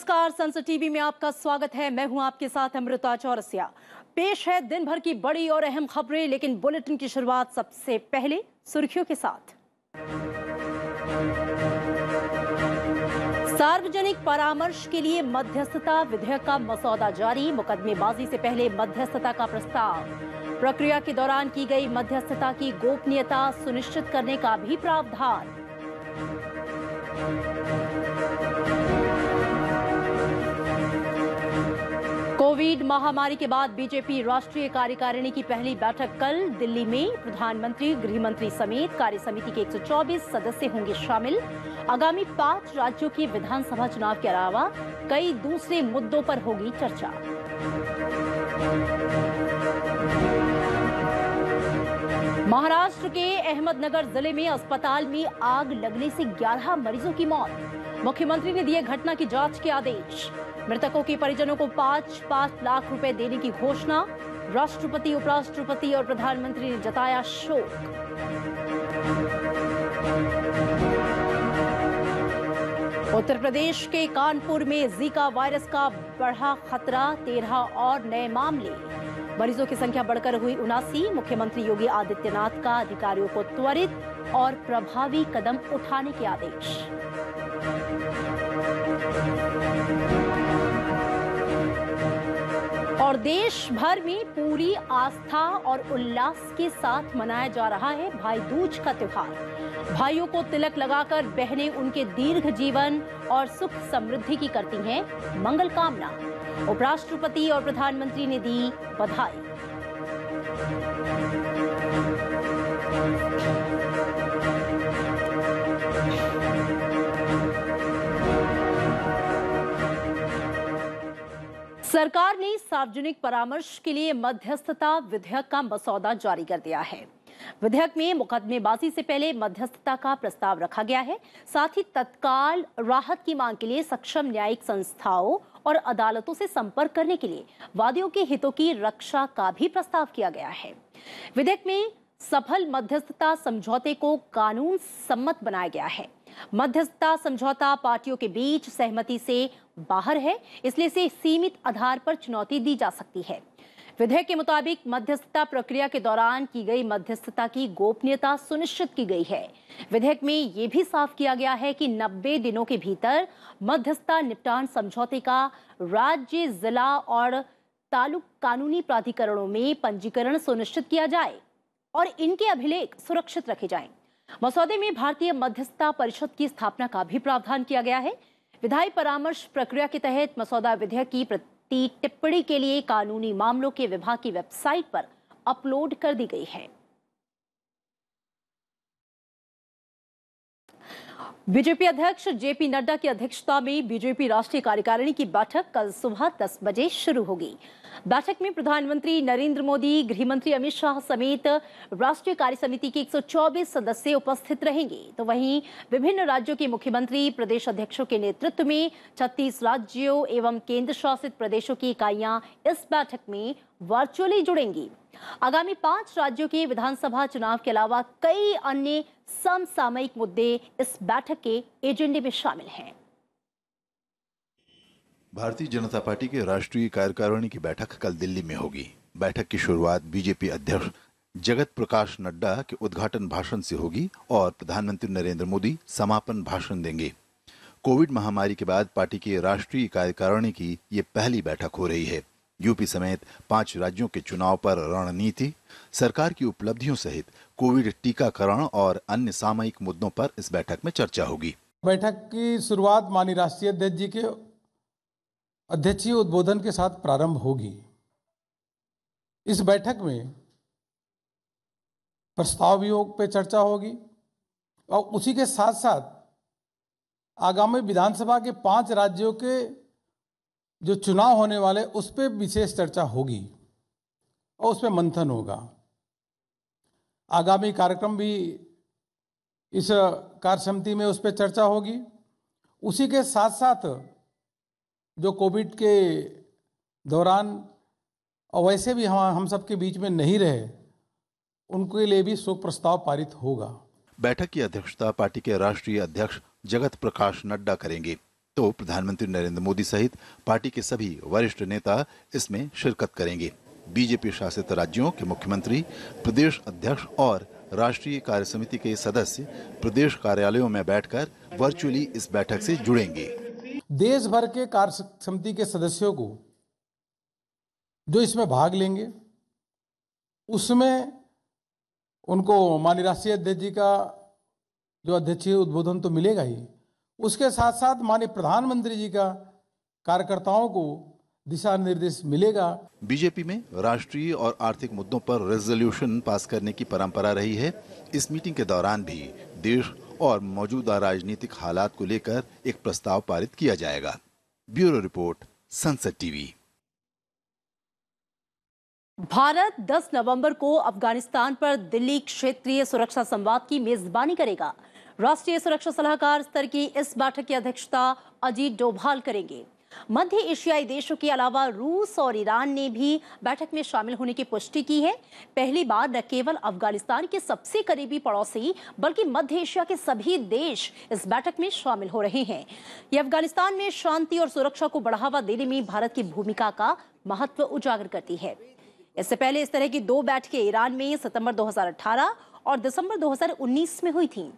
नमस्कार, संसद टीवी में आपका स्वागत है। मैं हूं आपके साथ अमृता चौरसिया। पेश है दिन भर की बड़ी और अहम खबरें, लेकिन बुलेटिन की शुरुआत सबसे पहले सुर्खियों के साथ। सार्वजनिक परामर्श के लिए मध्यस्थता विधेयक का मसौदा जारी। मुकदमेबाजी से पहले मध्यस्थता का प्रस्ताव। प्रक्रिया के दौरान की गई मध्यस्थता की गोपनीयता सुनिश्चित करने का भी प्रावधान। कोविड महामारी के बाद बीजेपी राष्ट्रीय कार्यकारिणी की पहली बैठक कल दिल्ली में। प्रधानमंत्री, गृह मंत्री समेत कार्य समिति के 124 सदस्य होंगे शामिल। आगामी 5 राज्यों के विधानसभा चुनाव के अलावा कई दूसरे मुद्दों पर होगी चर्चा। महाराष्ट्र के अहमदनगर जिले में अस्पताल में आग लगने से 11 मरीजों की मौत। मुख्यमंत्री ने दिए घटना की जांच के आदेश। मृतकों के परिजनों को 5-5 लाख रुपए देने की घोषणा। राष्ट्रपति, उपराष्ट्रपति और प्रधानमंत्री ने जताया शोक। उत्तर प्रदेश के कानपुर में जीका वायरस का बढ़ा खतरा, 13 और नए मामले। मरीजों की संख्या बढ़कर हुई 79। मुख्यमंत्री योगी आदित्यनाथ का अधिकारियों को त्वरित और प्रभावी कदम उठाने के आदेश। और देश भर में पूरी आस्था और उल्लास के साथ मनाया जा रहा है भाई दूज का त्योहार। भाइयों को तिलक लगाकर बहनें उनके दीर्घ जीवन और सुख समृद्धि की करती हैं मंगल कामना। उपराष्ट्रपति और प्रधानमंत्री ने दी बधाई। सरकार ने सार्वजनिक परामर्श के लिए मध्यस्थता विधेयक का मसौदा जारी कर दिया है। विधेयक में मुकदमेबाजी से पहले मध्यस्थता का प्रस्ताव रखा गया है। साथ ही तत्काल राहत की मांग के लिए सक्षम न्यायिक संस्थाओं और अदालतों से संपर्क करने के लिए वादियों के हितों की रक्षा का भी प्रस्ताव किया गया है। विधेयक में सफल मध्यस्थता समझौते को कानून सम्मत बनाया गया है। मध्यस्थता समझौता पार्टियों के बीच सहमति से बाहर है, इसलिए इसे सीमित आधार पर चुनौती दी जा सकती है। विधेयक के मुताबिक मध्यस्थता प्रक्रिया के दौरान की गई मध्यस्थता की गोपनीयता सुनिश्चित की गई है। विधेयक में यह भी साफ किया गया है कि 90 दिनों के भीतर मध्यस्थता निपटान समझौते का राज्य, जिला और तालुक कानूनी प्राधिकरणों में पंजीकरण सुनिश्चित किया जाए और इनके अभिलेख सुरक्षित रखे जाएं। मसौदे में भारतीय मध्यस्थता परिषद की स्थापना का भी प्रावधान किया गया है। विधायी परामर्श प्रक्रिया के तहत मसौदा विधेयक की प्रति टिप्पणी के लिए कानूनी मामलों के विभाग की वेबसाइट पर अपलोड कर दी गई है। बीजेपी अध्यक्ष जेपी नड्डा की अध्यक्षता में बीजेपी राष्ट्रीय कार्यकारिणी की बैठक कल सुबह 10 बजे शुरू होगी। बैठक में प्रधानमंत्री नरेंद्र मोदी, गृह मंत्री अमित शाह समेत राष्ट्रीय कार्य समिति के 124 सदस्य उपस्थित रहेंगे। तो वहीं विभिन्न राज्यों के मुख्यमंत्री, प्रदेश अध्यक्षों के नेतृत्व में 36 राज्यों एवं केंद्र शासित प्रदेशों की इकाइयां इस बैठक में वर्चुअली जुड़ेंगी। आगामी 5 राज्यों के विधानसभा चुनाव के अलावा कई अन्य समसामयिक मुद्दे इस बैठक के एजेंडे में शामिल हैं। भारतीय जनता पार्टी के राष्ट्रीय कार्यकारिणी की बैठक कल दिल्ली में होगी। बैठक की शुरुआत बीजेपी अध्यक्ष जगत प्रकाश नड्डा के उद्घाटन भाषण से होगी और प्रधानमंत्री नरेंद्र मोदी समापन भाषण देंगे। कोविड महामारी के बाद पार्टी की राष्ट्रीय कार्यकारिणी की ये पहली बैठक हो रही है। यूपी समेत 5 राज्यों के चुनाव पर रणनीति, सरकार की उपलब्धियों सहित कोविड टीकाकरण और अन्य सामयिक मुद्दों पर इस बैठक में चर्चा होगी। बैठक की शुरुआत माननीय राष्ट्रीय अध्यक्ष जी के अध्यक्षीय उद्बोधन के साथ प्रारंभ होगी। इस बैठक में प्रस्ताव योग पे चर्चा होगी और उसी के साथ साथ आगामी विधानसभा के 5 राज्यों के जो चुनाव होने वाले उस पर विशेष चर्चा होगी और उस पर मंथन होगा। आगामी कार्यक्रम भी इस कार्य समिति में उस पर चर्चा होगी। उसी के साथ साथ जो कोविड के दौरान और वैसे भी हम सबके बीच में नहीं रहे, उनके लिए भी शोक प्रस्ताव पारित होगा। बैठक की अध्यक्षता पार्टी के राष्ट्रीय अध्यक्ष जगत प्रकाश नड्डा करेंगे। तो प्रधानमंत्री नरेंद्र मोदी सहित पार्टी के सभी वरिष्ठ नेता इसमें शिरकत करेंगे। बीजेपी शासित राज्यों के मुख्यमंत्री, प्रदेश अध्यक्ष और राष्ट्रीय कार्य समिति के सदस्य प्रदेश कार्यालयों में बैठकर वर्चुअली इस बैठक से जुड़ेंगे। देश भर के कार्य समिति के सदस्यों को जो इसमें भाग लेंगे, उसमें उनको माननीय राष्ट्रीय अध्यक्ष जी का जो अध्यक्षीय उद्बोधन तो मिलेगा ही, उसके साथ साथ माननीय प्रधानमंत्री जी का कार्यकर्ताओं को दिशा निर्देश मिलेगा। बीजेपी में राष्ट्रीय और आर्थिक मुद्दों पर रेजोल्यूशन पास करने की परंपरा रही है। इस मीटिंग के दौरान भी देश और मौजूदा राजनीतिक हालात को लेकर एक प्रस्ताव पारित किया जाएगा। ब्यूरो रिपोर्ट, संसद टीवी। भारत 10 नवंबर को अफगानिस्तान पर दिल्ली क्षेत्रीय सुरक्षा संवाद की मेजबानी करेगा। राष्ट्रीय सुरक्षा सलाहकार स्तर की इस बैठक की अध्यक्षता अजीत डोभाल करेंगे। मध्य एशियाई देशों के अलावा रूस और ईरान ने भी बैठक में शामिल होने की पुष्टि की है। पहली बार न केवल अफगानिस्तान के सबसे करीबी पड़ोसी बल्कि मध्य एशिया के सभी देश इस बैठक में शामिल हो रहे हैं। ये अफगानिस्तान में शांति और सुरक्षा को बढ़ावा देने में भारत की भूमिका का महत्व उजागर करती है। इससे पहले इस तरह की 2 बैठकें ईरान में सितंबर 2018 और दिसंबर 2019 में हुई थीं।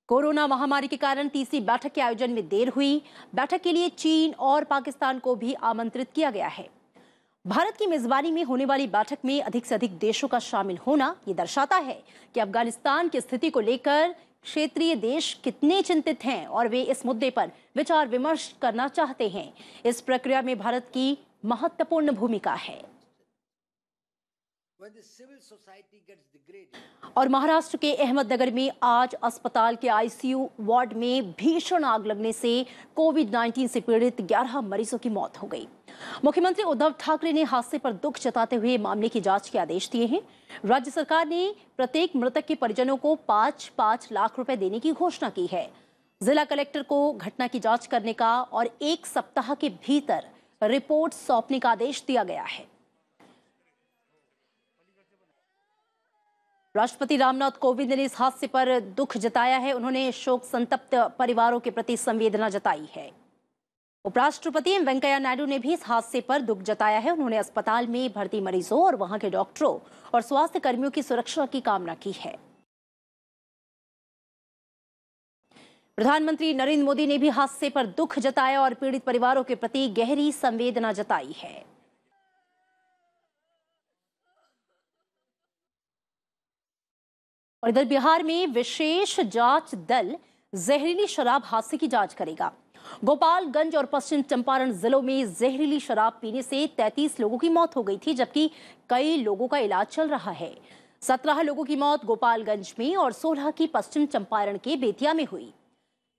कोरोना महामारी के कारण तीसरी बैठक के आयोजन में देर हुई। बैठक के लिए चीन और पाकिस्तान को भी आमंत्रित किया गया है। भारत की मेजबानी में होने वाली बैठक में अधिक से अधिक देशों का शामिल होना ये दर्शाता है कि अफगानिस्तान की स्थिति को लेकर क्षेत्रीय देश कितने चिंतित हैं और वे इस मुद्दे पर विचार विमर्श करना चाहते हैं। इस प्रक्रिया में भारत की महत्वपूर्ण भूमिका है। और महाराष्ट्र के अहमदनगर में आज अस्पताल के आईसीयू वार्ड में भीषण आग लगने से कोविड-19 से पीड़ित 11 मरीजों की मौत हो गई। मुख्यमंत्री उद्धव ठाकरे ने हादसे पर दुख जताते हुए मामले की जांच के आदेश दिए हैं। राज्य सरकार ने प्रत्येक मृतक के परिजनों को 5-5 लाख रुपए देने की घोषणा की है। जिला कलेक्टर को घटना की जांच करने का और 1 सप्ताह के भीतर रिपोर्ट सौंपने का आदेश दिया गया है। राष्ट्रपति रामनाथ कोविंद ने इस हादसे पर दुख जताया है। उन्होंने शोक संतप्त परिवारों के प्रति संवेदना जताई है। उपराष्ट्रपति वेंकैया नायडू ने भी इस हादसे पर दुख जताया है। उन्होंने अस्पताल में भर्ती मरीजों और वहां के डॉक्टरों और स्वास्थ्य कर्मियों की सुरक्षा की कामना की है। प्रधानमंत्री नरेंद्र मोदी ने भी हादसे पर दुख जताया और पीड़ित परिवारों के प्रति गहरी संवेदना जताई है। और इधर बिहार में विशेष जांच दल जहरीली शराब हादसे की जांच करेगा। गोपालगंज और पश्चिम चंपारण जिलों में जहरीली शराब पीने से 33 लोगों की मौत हो गई थी, जबकि कई लोगों का इलाज चल रहा है। 17 लोगों की मौत गोपालगंज में और 16 की पश्चिम चंपारण के बेतिया में हुई।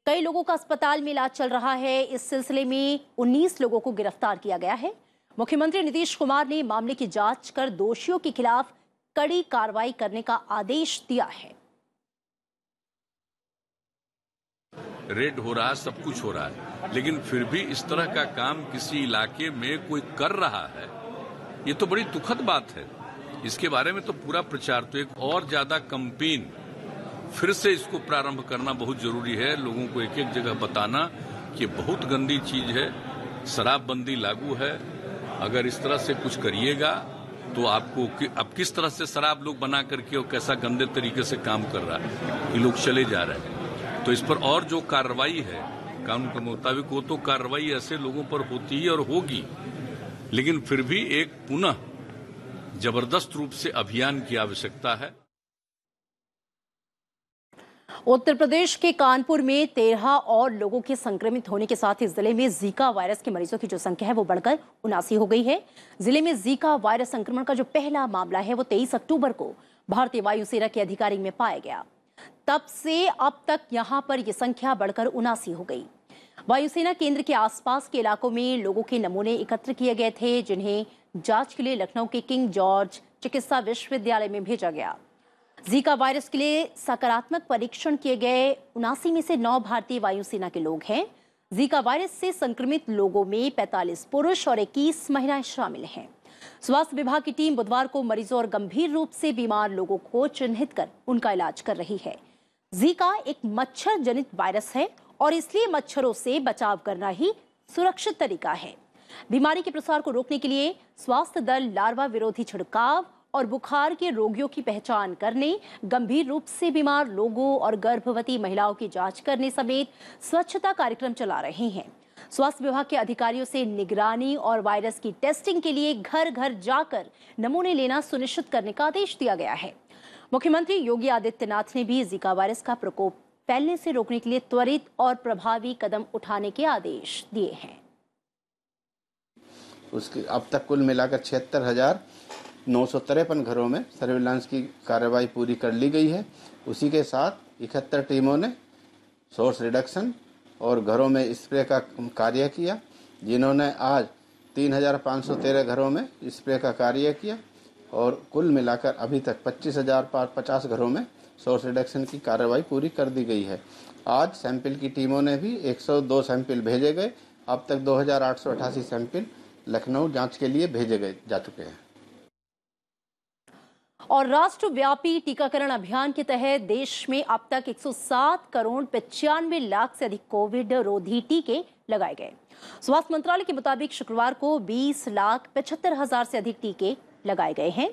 कई लोगों का अस्पताल में इलाज चल रहा है। इस सिलसिले में 19 लोगों को गिरफ्तार किया गया है। मुख्यमंत्री नीतीश कुमार ने मामले की जांच कर दोषियों के खिलाफ कड़ी कार्रवाई करने का आदेश दिया है। रेड हो रहा है, सब कुछ हो रहा है, लेकिन फिर भी इस तरह का काम किसी इलाके में कोई कर रहा है, ये तो बड़ी दुखद बात है। इसके बारे में तो पूरा प्रचार, तो एक और ज्यादा कैंपेन फिर से इसको प्रारंभ करना बहुत जरूरी है। लोगों को एक एक जगह बताना कि बहुत गंदी चीज है, शराबबंदी लागू है, अगर इस तरह से कुछ करिएगा तो आपको अब किस तरह से शराब लोग बना करके और कैसा गंदे तरीके से काम कर रहा है, ये लोग चले जा रहे हैं। तो इस पर और जो कार्रवाई है कानून के मुताबिक, वो तो कार्रवाई ऐसे लोगों पर होती है और होगी, लेकिन फिर भी एक पुनः जबरदस्त रूप से अभियान की आवश्यकता है। उत्तर प्रदेश के कानपुर में 13 और लोगों के संक्रमित होने के साथ ही जिले में जीका वायरस के मरीजों की जो संख्या है वो बढ़कर 79 हो गई है। जिले में जीका वायरस संक्रमण का जो पहला मामला है वो 23 अक्टूबर को भारतीय वायुसेना के अधिकारी में पाया गया। तब से अब तक यहां पर यह संख्या बढ़कर 79 हो गई। वायुसेना केंद्र के आसपास के इलाकों में लोगों के नमूने एकत्र किए गए थे, जिन्हें जांच के लिए लखनऊ के किंग जॉर्ज चिकित्सा विश्वविद्यालय में भेजा गया। जीका वायरस के लिए सकारात्मक परीक्षण किए गए 79 में से 9 भारतीय वायुसेना के लोग हैं। जीका वायरस से संक्रमित लोगों में 45 पुरुष और 21 महिलाएं शामिल हैं। स्वास्थ्य विभाग की टीम बुधवार को मरीजों और गंभीर रूप से बीमार लोगों को चिन्हित कर उनका इलाज कर रही है। जीका एक मच्छर जनित वायरस है और इसलिए मच्छरों से बचाव करना ही सुरक्षित तरीका है। बीमारी के प्रसार को रोकने के लिए स्वास्थ्य दल लार्वा विरोधी छिड़काव और बुखार के रोगियों की पहचान करने, गंभीर रूप से बीमार लोगों और गर्भवती महिलाओं की जांच करने समेत स्वच्छता कार्यक्रम चला रहे हैं। स्वास्थ्य विभाग के अधिकारियों से निगरानी और वायरस की टेस्टिंग के लिए घर घर जाकर नमूने लेना सुनिश्चित करने का आदेश दिया गया है। मुख्यमंत्री योगी आदित्यनाथ ने भी जीका वायरस का प्रकोप फैलने से रोकने के लिए त्वरित और प्रभावी कदम उठाने के आदेश दिए हैं। उसके अब तक कुल मिलाकर 76,953 घरों में सर्विलांस की कार्रवाई पूरी कर ली गई है। उसी के साथ 71 टीमों ने सोर्स रिडक्शन और घरों में स्प्रे का कार्य किया, जिन्होंने आज 3,513 घरों में स्प्रे का कार्य किया और कुल मिलाकर अभी तक 25,050 घरों में सोर्स रिडक्शन की कार्रवाई पूरी कर दी गई है। आज सैंपल की टीमों ने भी 102 सैंपल भेजे गए। अब तक 2,888 सैंपल लखनऊ जांच के लिए भेजे गए जा चुके हैं। और राष्ट्रव्यापी टीकाकरण अभियान के तहत देश में अब तक 107,95,00,000 से अधिक कोविड रोधी टीके लगाए गए। स्वास्थ्य मंत्रालय के मुताबिक शुक्रवार को 20,75,000 से अधिक टीके लगाए गए हैं।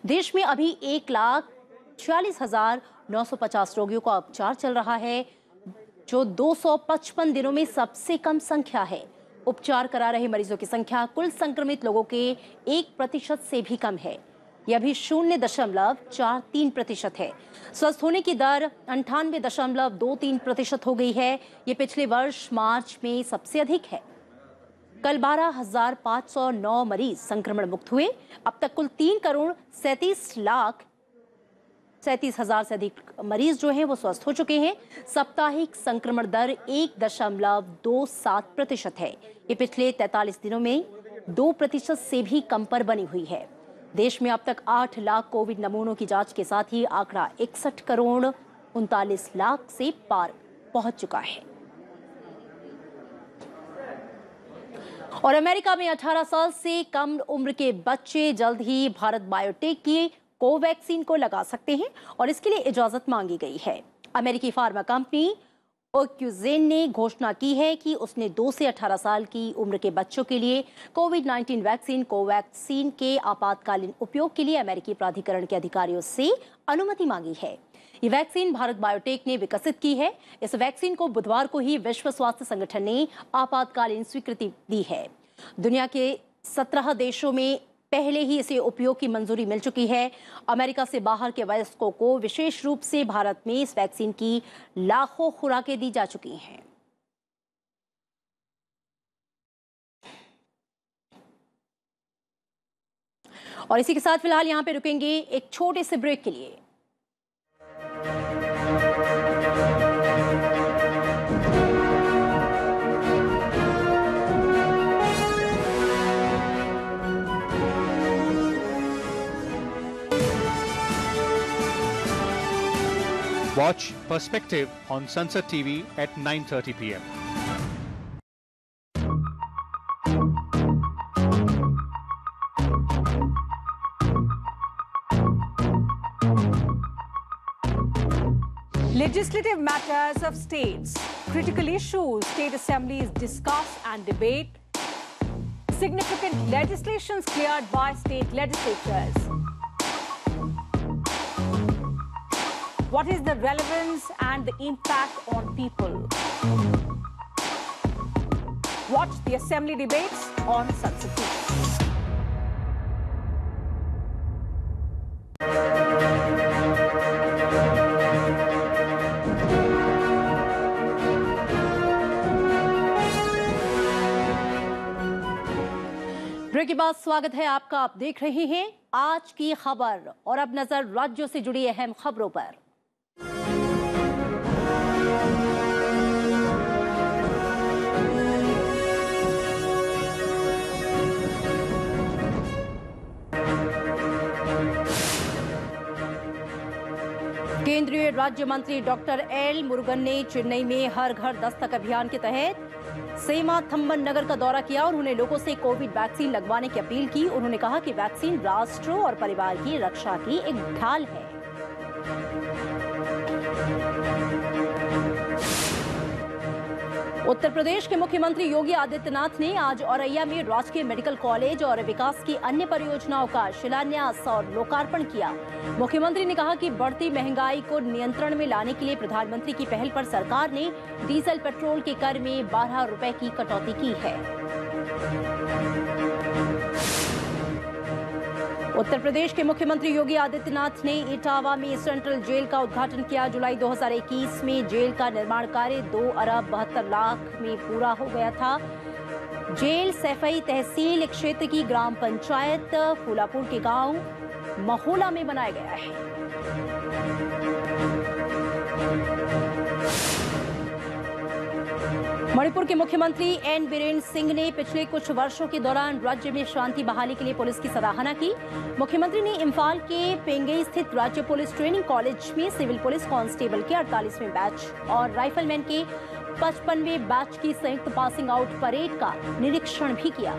देश में अभी 1,46,950 रोगियों का उपचार चल रहा है, जो 255 दिनों में सबसे कम संख्या है। उपचार करा रहे मरीजों की संख्या कुल संक्रमित लोगों के 1% से भी कम है। यह भी 0.43% है। स्वस्थ होने की दर 98.23% हो गई है। ये पिछले वर्ष मार्च में सबसे अधिक है। कल 12,509 मरीज संक्रमण मुक्त हुए। अब तक कुल 3,37,37,000 से अधिक मरीज जो हैं वो स्वस्थ हो चुके हैं। साप्ताहिक संक्रमण दर 1.27% है। ये पिछले 43 दिनों में 2% से भी कम पर बनी हुई है। देश में अब तक 8 लाख कोविड नमूनों की जांच के साथ ही आंकड़ा 61,39,00,000 से पार पहुंच चुका है। और अमेरिका में 18 साल से कम उम्र के बच्चे जल्द ही भारत बायोटेक की कोवैक्सीन को लगा सकते हैं और इसके लिए इजाजत मांगी गई है। अमेरिकी फार्मा कंपनी ओक्यूजेन ने घोषणा की है कि उसने 2 से 18 साल की उम्र के बच्चों के लिए कोविड-19 वैक्सीन कोवैक्सीन के आपातकालीन उपयोग के लिए अमेरिकी प्राधिकरण के अधिकारियों से अनुमति मांगी है। ये वैक्सीन भारत बायोटेक ने विकसित की है। इस वैक्सीन को बुधवार को ही विश्व स्वास्थ्य संगठन ने आपातकालीन स्वीकृति दी है। दुनिया के 17 देशों में पहले ही इसे उपयोग की मंजूरी मिल चुकी है। अमेरिका से बाहर के वयस्कों को विशेष रूप से भारत में इस वैक्सीन की लाखों खुराकें दी जा चुकी हैं। और इसी के साथ फिलहाल यहां पे रुकेंगे एक छोटे से ब्रेक के लिए। Watch Perspective on Sunset TV at 9:30 p.m. Legislative matters of states. Critical issues, state assemblies discuss and debate. Significant legislations cleared by state legislatures. What is the relevance and the impact on people? Watch the assembly debates on Sunset TV. Break के बाद स्वागत है आपका। आप देख रहे हैं आज की खबर और अब नजर राज्यों से जुड़ी अहम खबरों पर। केंद्रीय राज्य मंत्री डॉक्टर एल मुरुगन ने चेन्नई में हर घर दस्तक अभियान के तहत सेमा थम्बन नगर का दौरा किया और उन्होंने लोगों से कोविड वैक्सीन लगवाने की अपील की। उन्होंने कहा कि वैक्सीन राष्ट्र और परिवार की रक्षा की एक ढाल है। उत्तर प्रदेश के मुख्यमंत्री योगी आदित्यनाथ ने आज औरैया में राजकीय मेडिकल कॉलेज और विकास की अन्य परियोजनाओं का शिलान्यास और लोकार्पण किया। मुख्यमंत्री ने कहा कि बढ़ती महंगाई को नियंत्रण में लाने के लिए प्रधानमंत्री की पहल पर सरकार ने डीजल पेट्रोल के कर में 12 रुपए की कटौती की है। उत्तर प्रदेश के मुख्यमंत्री योगी आदित्यनाथ ने इटावा में सेंट्रल जेल का उद्घाटन किया। जुलाई 2021 में जेल का निर्माण कार्य 2 अरब 72 लाख में पूरा हो गया था। जेल सैफई तहसील क्षेत्र की ग्राम पंचायत फूलापुर के गांव महोला में बनाया गया है। मणिपुर के मुख्यमंत्री एन बीरेन सिंह ने पिछले कुछ वर्षों के दौरान राज्य में शांति बहाली के लिए पुलिस की सराहना की। मुख्यमंत्री ने इम्फाल के पेंगई स्थित राज्य पुलिस ट्रेनिंग कॉलेज में सिविल पुलिस कांस्टेबल के 48वें बैच और राइफलमैन के 55वें बैच की संयुक्त पासिंग आउट परेड का निरीक्षण भी किया।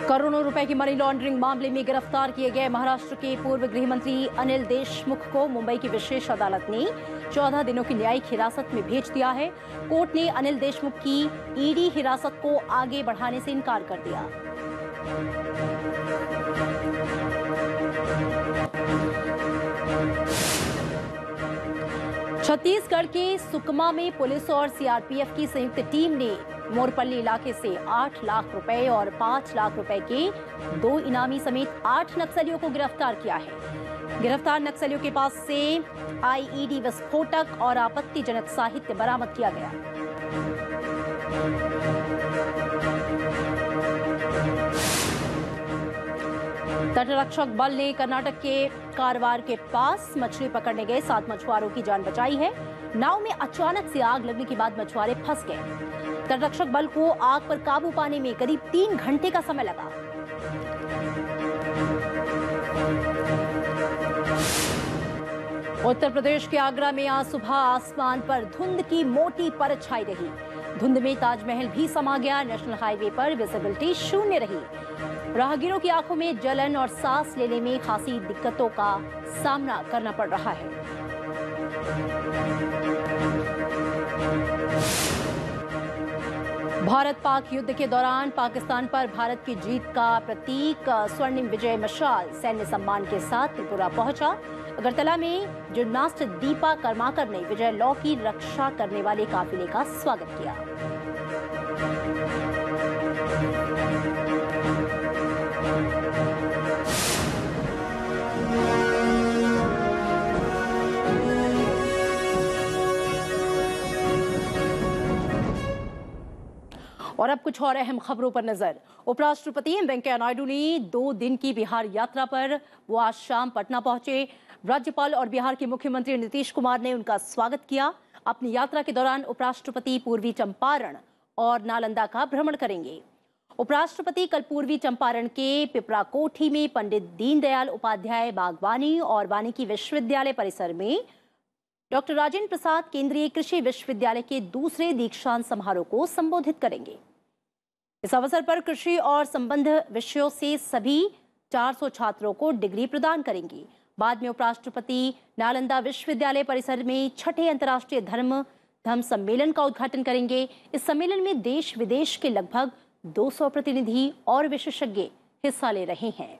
करोड़ों रुपए की मनी लॉन्ड्रिंग मामले में गिरफ्तार किए गए महाराष्ट्र के पूर्व गृह मंत्री अनिल देशमुख को मुंबई की विशेष अदालत ने 14 दिनों की न्यायिक हिरासत में भेज दिया है। कोर्ट ने अनिल देशमुख की ईडी हिरासत को आगे बढ़ाने से इनकार कर दिया। छत्तीसगढ़ के सुकमा में पुलिस और सीआरपीएफ की संयुक्त टीम ने मोरपल्ली इलाके से 8 लाख रुपए और 5 लाख रुपए के 2 इनामी समेत 8 नक्सलियों को गिरफ्तार किया है। गिरफ्तार नक्सलियों के पास से आईईडी विस्फोटक और आपत्तिजनक साहित्य बरामद किया गया। तटरक्षक बल ने कर्नाटक के कारवार के पास मछली पकड़ने गए 7 मछुआरों की जान बचाई है। नाव में अचानक से आग लगने के बाद मछुआरे फंस गए। तटरक्षक बल को आग पर काबू पाने में करीब 3 घंटे का समय लगा। उत्तर प्रदेश के आगरा में आज सुबह आसमान पर धुंध की मोटी परत छाई रही। धुंध में ताजमहल भी समा गया। नेशनल हाईवे पर विजिबिलिटी शून्य रही। राहगीरों की आंखों में जलन और सांस लेने में खासी दिक्कतों का सामना करना पड़ रहा है। भारत पाक युद्ध के दौरान पाकिस्तान पर भारत की जीत का प्रतीक स्वर्णिम विजय मशाल सैन्य सम्मान के साथ त्रिपुरा पहुंचा। अगरतला में जिम्नास्ट दीपा कर्माकर ने विजय लॉ की रक्षा करने वाले काफिले का स्वागत किया। और अब कुछ और अहम खबरों पर नजर। उपराष्ट्रपति वेंकैया नायडू ने 2 दिन की बिहार यात्रा पर वो आज शाम पटना पहुंचे। राज्यपाल और बिहार के मुख्यमंत्री नीतीश कुमार ने उनका स्वागत किया। अपनी यात्रा के दौरान उपराष्ट्रपति पूर्वी चंपारण और नालंदा का भ्रमण करेंगे। उपराष्ट्रपति कल पूर्वी चंपारण के पिपराकोठी में पंडित दीनदयाल उपाध्याय बागवानी और वानिकी विश्वविद्यालय परिसर में डॉक्टर राजेंद्र प्रसाद केंद्रीय कृषि विश्वविद्यालय के दूसरे दीक्षांत समारोह को संबोधित करेंगे। इस अवसर पर कृषि और संबंध विषयों से सभी 400 छात्रों को डिग्री प्रदान करेंगी। बाद में उपराष्ट्रपति नालंदा विश्वविद्यालय परिसर में 6ठे अंतर्राष्ट्रीय धर्म सम्मेलन का उद्घाटन करेंगे। इस सम्मेलन में देश विदेश के लगभग 200 प्रतिनिधि और विशेषज्ञ हिस्सा ले रहे हैं।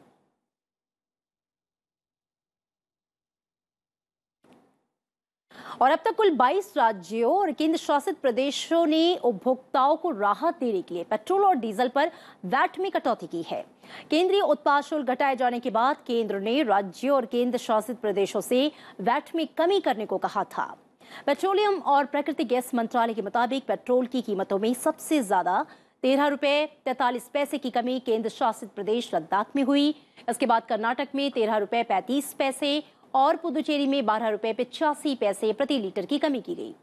और अब तक कुल 22 राज्यों और केंद्र शासित प्रदेशों ने उपभोक्ताओं को राहत देने के लिए पेट्रोल और डीजल पर वैट में कटौती की है। केंद्रीय उत्पाद शुल्क घटाए जाने के बाद केंद्र ने राज्यों और केंद्र शासित प्रदेशों से वैट में कमी करने को कहा था। पेट्रोलियम और प्राकृतिक गैस मंत्रालय के मुताबिक पेट्रोल की कीमतों में सबसे ज्यादा 13 रुपए 43 पैसे की कमी केंद्र शासित प्रदेश लद्दाख में हुई। इसके बाद कर्नाटक में 13 रुपए 35 पैसे और पुदुचेरी में 12 रुपए 85 पैसे प्रति लीटर की कमी की गई।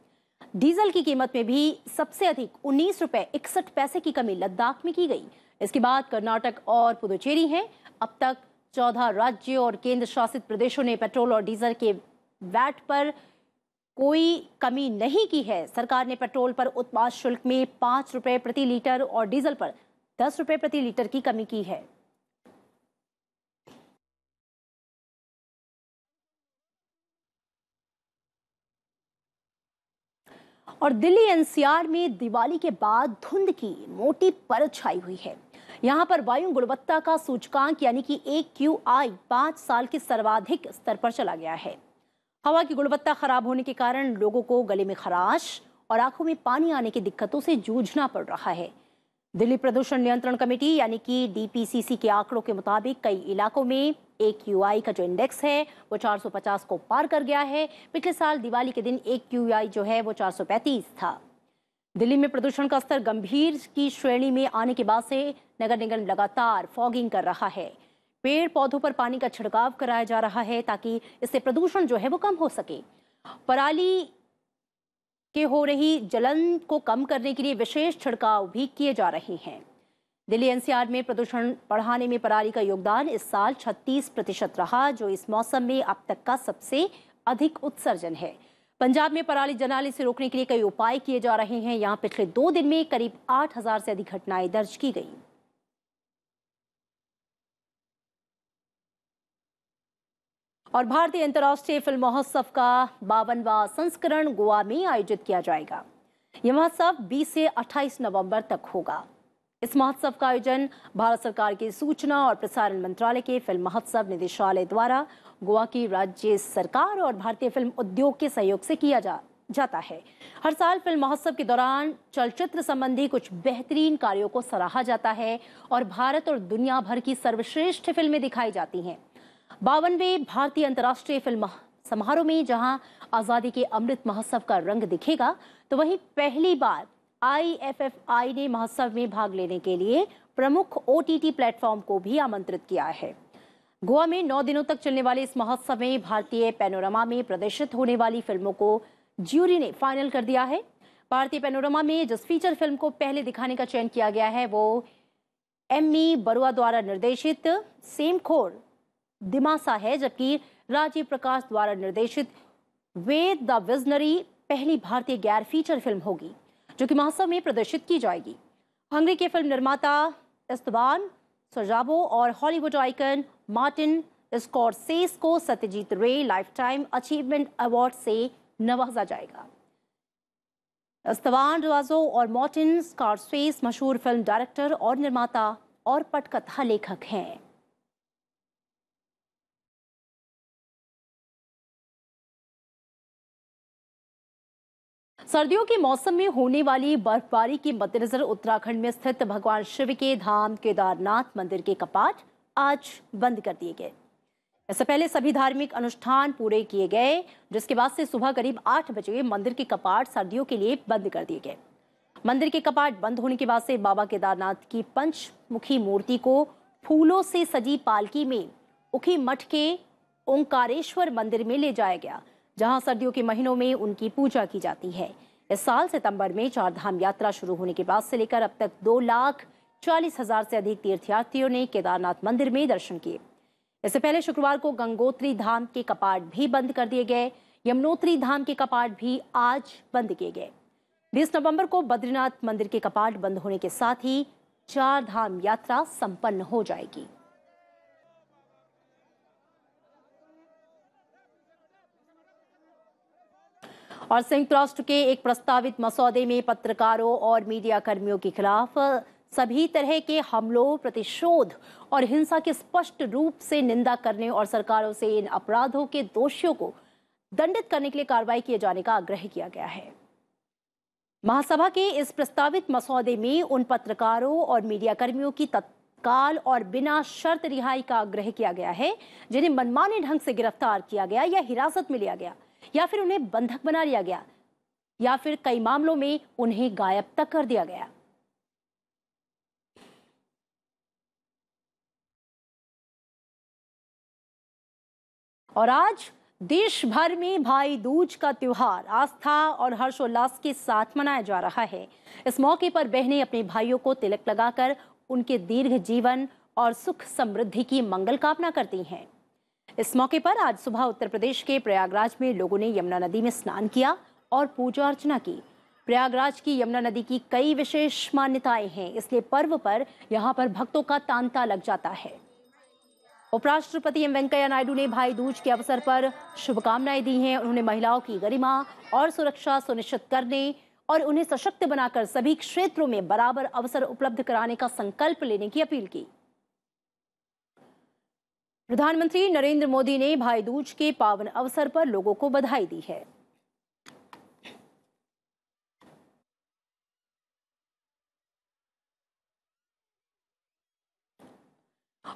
डीजल की कीमत में भी सबसे अधिक 19 रुपए 61 पैसे की कमी लद्दाख में की गई। इसके बाद कर्नाटक और पुदुचेरी हैं। अब तक 14 राज्यों और केंद्र शासित प्रदेशों ने पेट्रोल और डीजल के वैट पर कोई कमी नहीं की है। सरकार ने पेट्रोल पर उत्पाद शुल्क में 5 रुपए प्रति लीटर और डीजल पर 10 रुपए प्रति लीटर की कमी की है। और दिल्ली एनसीआर में दिवाली के बाद धुंध की मोटी परत छाई हुई है। यहाँ पर वायु गुणवत्ता का सूचकांक यानी कि AQI 5 साल के सर्वाधिक स्तर पर चला गया है। हवा की गुणवत्ता खराब होने के कारण लोगों को गले में खराश और आंखों में पानी आने की दिक्कतों से जूझना पड़ रहा है। दिल्ली प्रदूषण नियंत्रण कमेटी यानी कि DPCC के आंकड़ों के मुताबिक कई इलाकों में AQI का जो इंडेक्स है वो 450 को पार कर गया है। पिछले साल दिवाली के दिन AQI जो है वो 435 था। दिल्ली में प्रदूषण का स्तर गंभीर की श्रेणी में आने के बाद से नगर निगम लगातार फॉगिंग कर रहा है। पेड़ पौधों पर पानी का छिड़काव कराया जा रहा है ताकि इससे प्रदूषण जो है वो कम हो सके। पराली के हो रही जलन को कम करने के लिए विशेष छिड़काव भी किए जा रहे हैं। दिल्ली एनसीआर में प्रदूषण बढ़ाने में पराली का योगदान इस साल 36% रहा, जो इस मौसम में अब तक का सबसे अधिक उत्सर्जन है। पंजाब में पराली जलाने से रोकने के लिए कई उपाय किए जा रहे हैं। यहाँ पिछले 2 दिन में करीब 8000 से अधिक घटनाएं दर्ज की गई। और भारतीय अंतर्राष्ट्रीय फिल्म महोत्सव का 52वां संस्करण गोवा में आयोजित किया जाएगा। यह महोत्सव 20 से 28 नवंबर तक होगा। इस महोत्सव का आयोजन भारत सरकार के सूचना और प्रसारण मंत्रालय के फिल्म महोत्सव निदेशालय द्वारा गोवा की राज्य सरकार और भारतीय फिल्म उद्योग के सहयोग से किया जाता है। हर साल फिल्म महोत्सव के दौरान चलचित्र संबंधी कुछ बेहतरीन कार्यों को सराहा जाता है और भारत और दुनिया भर की सर्वश्रेष्ठ फिल्में दिखाई जाती हैं। 52वें भारतीय अंतर्राष्ट्रीय फिल्म समारोह में जहां आजादी के अमृत महोत्सव का रंग दिखेगा, तो वहीं पहली बार IFFI ने महोत्सव में भाग लेने के लिए प्रमुख OTT प्लेटफॉर्म को भी आमंत्रित किया है। गोवा में 9 दिनों तक चलने वाले इस महोत्सव में भारतीय पैनोरमा में प्रदर्शित होने वाली फिल्मों को ज्यूरी ने फाइनल कर दिया है। भारतीय पैनोरमा में जिस फीचर फिल्म को पहले दिखाने का चयन किया गया है वो एमी बरुआ द्वारा निर्देशित सेमखोर दिमासा है, जबकि राजीव प्रकाश द्वारा निर्देशित वेद द विजनरी पहली भारतीय गैर फीचर फिल्म होगी जो कि महोत्सव में प्रदर्शित की जाएगी। हंगरी के फिल्म निर्माता एस्तेबान सजाबो और हॉलीवुड आइकन मार्टिन स्कॉर्सेस को सत्यजीत रे लाइफटाइम अचीवमेंट अवार्ड से नवाजा जाएगा। एस्तेबान रवाजो और मार्टिन स्कॉर्सेस मशहूर फिल्म डायरेक्टर और निर्माता और पटकथा लेखक हैं। सर्दियों के मौसम में होने वाली बर्फबारी के मद्देनजर उत्तराखंड में स्थित भगवान शिव के धाम केदारनाथ मंदिर के कपाट आज बंद कर दिए गए। इससे पहले सभी धार्मिक अनुष्ठान पूरे किए गए, जिसके बाद से सुबह करीब 8 बजे मंदिर के कपाट सर्दियों के लिए बंद कर दिए गए। मंदिर के कपाट बंद होने के बाद से बाबा केदारनाथ की पंचमुखी मूर्ति को फूलों से सजी पालकी में उखी मठ के ओंकारेश्वर मंदिर में ले जाया गया, जहां सर्दियों के महीनों में उनकी पूजा की जाती है। इस साल सितंबर में 4 धाम यात्रा शुरू होने के बाद से लेकर अब तक 2,40,000 से अधिक तीर्थयात्रियों ने केदारनाथ मंदिर में दर्शन किए। इससे पहले शुक्रवार को गंगोत्री धाम के कपाट भी बंद कर दिए गए। यमुनोत्री धाम के कपाट भी आज बंद किए गए। 20 नवंबर को बद्रीनाथ मंदिर के कपाट बंद होने के साथ ही 4 धाम यात्रा संपन्न हो जाएगी। और संयुक्त राष्ट्र के एक प्रस्तावित मसौदे में पत्रकारों और मीडिया कर्मियों के खिलाफ सभी तरह के हमलों, प्रतिशोध और हिंसा की स्पष्ट रूप से निंदा करने और सरकारों से इन अपराधों के दोषियों को दंडित करने के लिए कार्रवाई किए जाने का आग्रह किया गया है। महासभा के इस प्रस्तावित मसौदे में उन पत्रकारों और मीडिया कर्मियों की तत्काल और बिना शर्त रिहाई का आग्रह किया गया है जिन्हें मनमाने ढंग से गिरफ्तार किया गया या हिरासत में लिया गया या फिर उन्हें बंधक बना लिया गया या फिर कई मामलों में उन्हें गायब तक कर दिया गया। और आज देश भर में भाई दूज का त्योहार आस्था और हर्षोल्लास के साथ मनाया जा रहा है। इस मौके पर बहनें अपने भाइयों को तिलक लगाकर उनके दीर्घ जीवन और सुख समृद्धि की मंगल कामना करती हैं। इस मौके पर आज सुबह उत्तर प्रदेश के प्रयागराज में लोगों ने यमुना नदी में स्नान किया और पूजा अर्चना की। प्रयागराज की यमुना नदी की कई विशेष मान्यताएं हैं, इसलिए पर्व पर यहाँ पर भक्तों का तांता लग जाता है। उपराष्ट्रपति एम वेंकैया नायडू ने भाई दूज के अवसर पर शुभकामनाएं दी हैं। उन्होंने महिलाओं की गरिमा और सुरक्षा सुनिश्चित करने और उन्हें सशक्त बनाकर सभी क्षेत्रों में बराबर अवसर उपलब्ध कराने का संकल्प लेने की अपील की। प्रधानमंत्री नरेंद्र मोदी ने भाई दूज के पावन अवसर पर लोगों को बधाई दी है।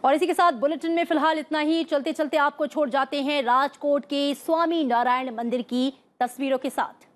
और इसी के साथ बुलेटिन में फिलहाल इतना ही। चलते चलते आपको छोड़ जाते हैं राजकोट के स्वामी नारायण मंदिर की तस्वीरों के साथ।